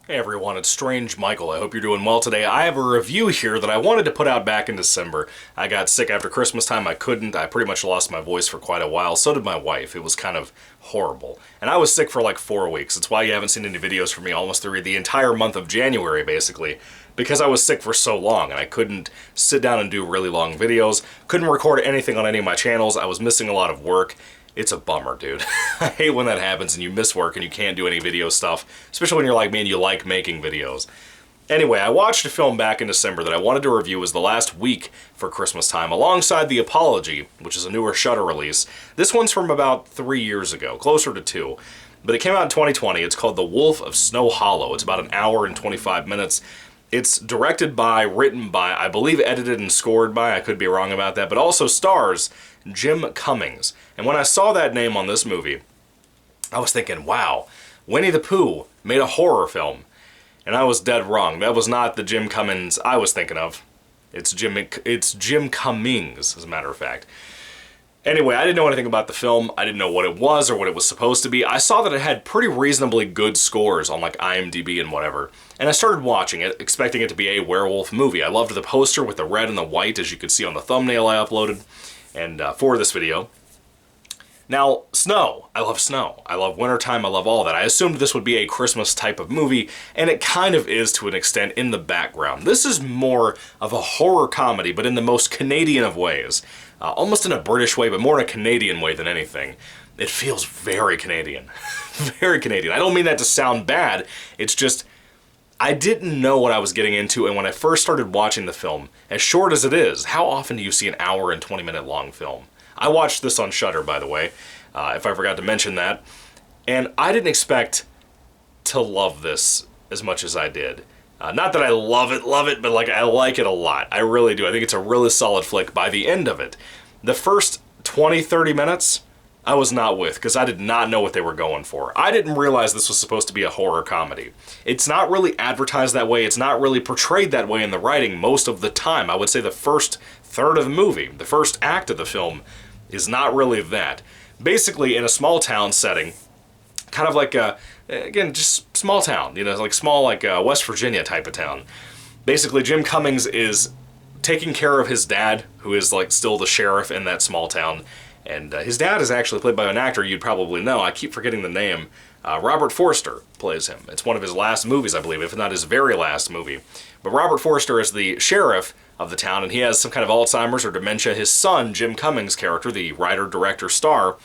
Hey everyone, it's Strange Michael. I hope you're doing well today. I have a review here that I wanted to put out back in December. I got sick after Christmas time. I couldn't. I pretty much lost my voice for quite a while. So did my wife. It was kind of horrible. And I was sick for like 4 weeks. It's why you haven't seen any videos from me almost through the entire month of January, basically. Because I was sick for so long and I couldn't sit down and do really long videos. Couldn't record anything on any of my channels. I was missing a lot of work. It's a bummer, dude. I hate when that happens and you miss work and you can't do any video stuff, especially when you're like me and you like making videos. Anyway, I watched a film back in December that I wanted to review as the last week for Christmas time, alongside The Apology, which is a newer Shudder release. This one's from about 3 years ago, closer to 2. But it came out in 2020. It's called The Wolf of Snow Hollow. It's about an hour and 25 minutes. It's directed by, written by, I believe edited and scored by, I could be wrong about that, but also stars Jim Cummings. And when I saw that name on this movie, I was thinking, wow, Winnie the Pooh made a horror film. And I was dead wrong. That was not the Jim Cummings I was thinking of. It's Jim Cummings, as a matter of fact. Anyway, I didn't know anything about the film. I didn't know what it was or what it was supposed to be. I saw that it had pretty reasonably good scores on like IMDb and whatever. And I started watching it, expecting it to be a werewolf movie. I loved the poster with the red and the white, as you could see on the thumbnail I uploaded and for this video. Now, snow. I love snow. I love wintertime. I love all that. I assumed this would be a Christmas type of movie, and it kind of is to an extent in the background. This is more of a horror comedy, but in the most Canadian of ways. Almost in a British way, but more in a Canadian way than anything. It feels very Canadian. Very Canadian. I don't mean that to sound bad. It's just, I didn't know what I was getting into, and when I first started watching the film, as short as it is, how often do you see an hour and 20-minute long film? I watched this on Shudder, by the way, if I forgot to mention that, and I didn't expect to love this as much as I did. Not that I love it, but like I like it a lot. I really do. I think it's a really solid flick by the end of it. The first 20, 30 minutes, I was not with, because I did not know what they were going for. I didn't realize this was supposed to be a horror comedy. It's not really advertised that way. It's not really portrayed that way in the writing most of the time. I would say the first third of the movie, the first act of the film, is not really that. Basically, in a small town setting, kind of like a, again, just small town, you know, like small, like West Virginia type of town. Basically, Jim Cummings is taking care of his dad, who is like still the sheriff in that small town. And his dad is actually played by an actor you'd probably know. I keep forgetting the name. Robert Forster plays him. It's one of his last movies, I believe, if not his very last movie. But Robert Forster is the sheriff of the town, and he has some kind of Alzheimer's or dementia. His son, Jim Cummings' character, the writer, director, star,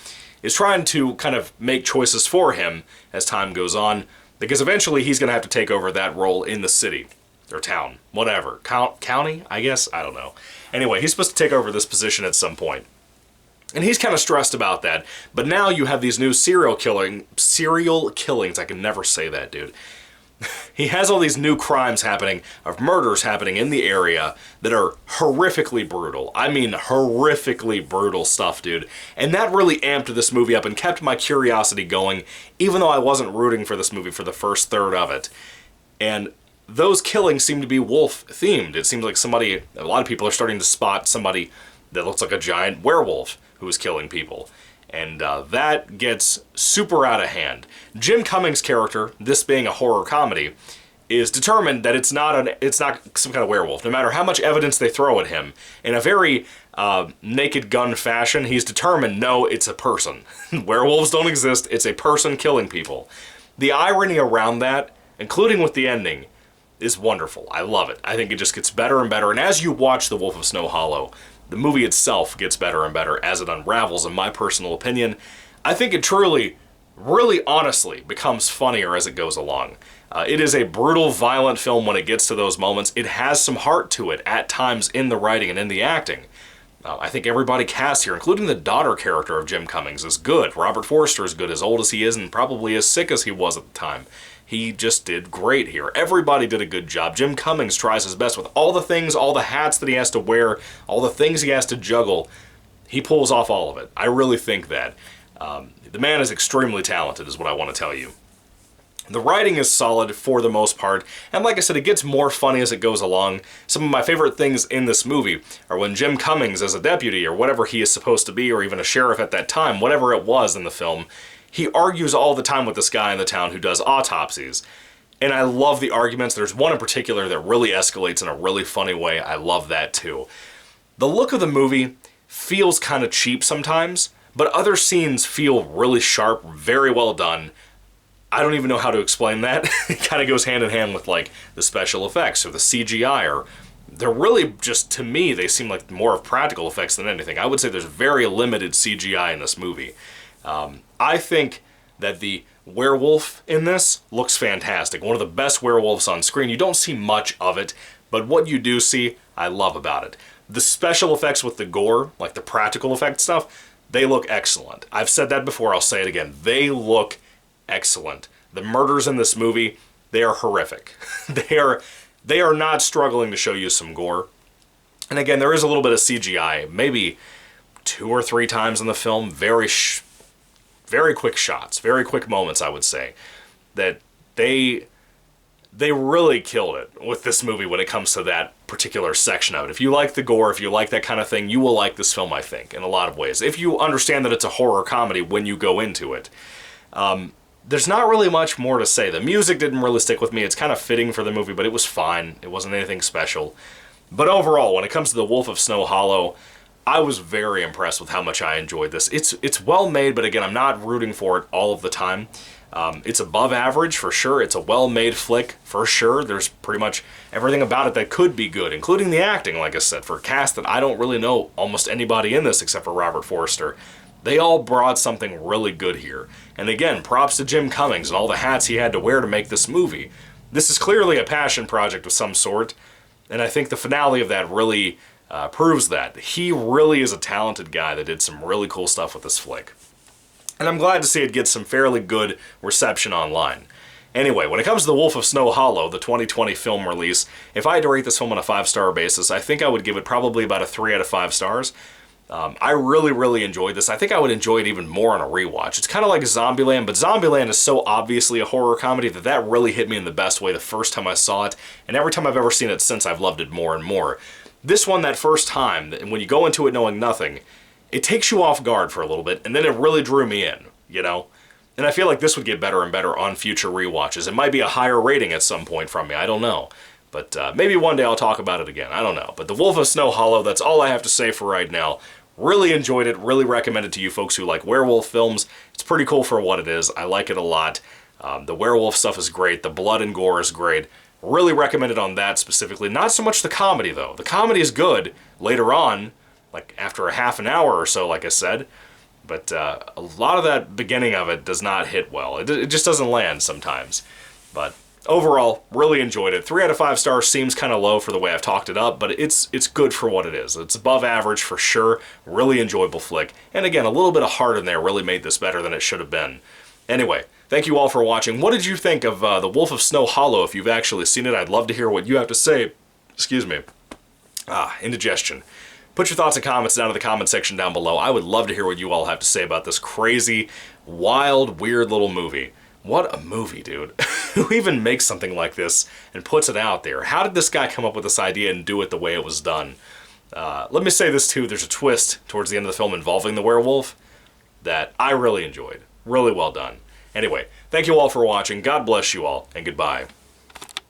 is trying to kind of make choices for him as time goes on, because eventually he's going to have to take over that role in the city, or town, whatever. County, I guess? I don't know. Anyway, he's supposed to take over this position at some point. And he's kind of stressed about that, but now you have these new serial killings, I can never say that, dude. He has all these new crimes happening, of murders happening in the area that are horrifically brutal. I mean, horrifically brutal stuff, dude. And that really amped this movie up and kept my curiosity going, even though I wasn't rooting for this movie for the first third of it. And those killings seem to be wolf-themed. It seems like a lot of people are starting to spot somebody that looks like a giant werewolf who is killing people. And that gets super out of hand. Jim Cummings' character, this being a horror comedy, is determined that it's not some kind of werewolf. No matter how much evidence they throw at him, in a very Naked Gun fashion, he's determined, no, it's a person. Werewolves don't exist, it's a person killing people. The irony around that, including with the ending, is wonderful. I love it. I think it just gets better and better. And as you watch The Wolf of Snow Hollow, the movie itself gets better and better as it unravels, in my personal opinion. I think it truly, really honestly, becomes funnier as it goes along. It is a brutal, violent film when it gets to those moments. It has some heart to it at times in the writing and in the acting. I think everybody cast here, including the daughter character of Jim Cummings, is good. Robert Forster is good, as old as he is and probably as sick as he was at the time. He just did great here. Everybody did a good job. Jim Cummings tries his best with all the things, all the hats that he has to wear, all the things he has to juggle. He pulls off all of it. I really think that. The man is extremely talented, is what I want to tell you. The writing is solid for the most part, and like I said, it gets more funny as it goes along. Some of my favorite things in this movie are when Jim Cummings, as a deputy, or whatever he is supposed to be, or even a sheriff at that time, whatever it was in the film, he argues all the time with this guy in the town who does autopsies. And I love the arguments. There's one in particular that really escalates in a really funny way. I love that too. The look of the movie feels kind of cheap sometimes, but other scenes feel really sharp, very well done. I don't even know how to explain that. It kind of goes hand in hand with like the special effects or the CGI, or they're really just, to me, they seem like more of practical effects than anything. I would say there's very limited CGI in this movie. I think that the werewolf in this looks fantastic. One of the best werewolves on screen. You don't see much of it, but what you do see, I love about it. The special effects with the gore, like the practical effect stuff, they look excellent. I've said that before, I'll say it again. They look excellent. The murders in this movie, they are horrific. They are not struggling to show you some gore. And again, there is a little bit of CGI, maybe 2 or 3 times in the film, very quick shots, very quick moments, I would say, that they really killed it with this movie when it comes to that particular section of it. If you like the gore, if you like that kind of thing, you will like this film, I think, in a lot of ways. If you understand that it's a horror comedy when you go into it. There's not really much more to say. The music didn't really stick with me. It's kind of fitting for the movie, but it was fine. It wasn't anything special. But overall, when it comes to The Wolf of Snow Hollow, I was very impressed with how much I enjoyed this. It's well made, but again, I'm not rooting for it all of the time. It's above average for sure. It's a well-made flick for sure. There's pretty much everything about it that could be good, including the acting, like I said, for a cast that I don't really know almost anybody in this except for Robert Forster. They all brought something really good here. And again, props to Jim Cummings and all the hats he had to wear to make this movie. This is clearly a passion project of some sort, and I think the finale of that really proves that. He really is a talented guy that did some really cool stuff with this flick. And I'm glad to see it get some fairly good reception online. Anyway, when it comes to The Wolf of Snow Hollow, the 2020 film release, if I had to rate this film on a 5-star basis, I think I would give it probably about a 3 out of 5 stars. I really enjoyed this. I think I would enjoy it even more on a rewatch. It's kind of like Zombieland, but Zombieland is so obviously a horror comedy that really hit me in the best way the first time I saw it, and every time I've ever seen it since, I've loved it more and more. This one, that first time, when you go into it knowing nothing, it takes you off guard for a little bit, and then it really drew me in, you know? And I feel like this would get better and better on future rewatches. It might be a higher rating at some point from me, I don't know. But maybe one day I'll talk about it again, I don't know. But The Wolf of Snow Hollow, that's all I have to say for right now. Really enjoyed it, really recommend it to you folks who like werewolf films. It's pretty cool for what it is. I like it a lot. The werewolf stuff is great. The blood and gore is great. Really recommend it on that specifically. Not so much the comedy, though. The comedy is good later on, like after a half an hour or so, like I said. But a lot of that beginning of it does not hit well. It just doesn't land sometimes. But overall, really enjoyed it. 3 out of 5 stars seems kind of low for the way I've talked it up, but it's good for what it is. It's above average for sure. Really enjoyable flick. And again, a little bit of heart in there really made this better than it should have been. Anyway, thank you all for watching. What did you think of The Wolf of Snow Hollow? If you've actually seen it, I'd love to hear what you have to say. Excuse me. Indigestion. Put your thoughts and comments down in the comment section down below. I would love to hear what you all have to say about this crazy, wild, weird little movie. What a movie, dude. Who even makes something like this and puts it out there? How did this guy come up with this idea and do it the way it was done? Let me say this too, there's a twist towards the end of the film involving the werewolf that I really enjoyed. Really well done. Anyway, thank you all for watching. God bless you all, and goodbye.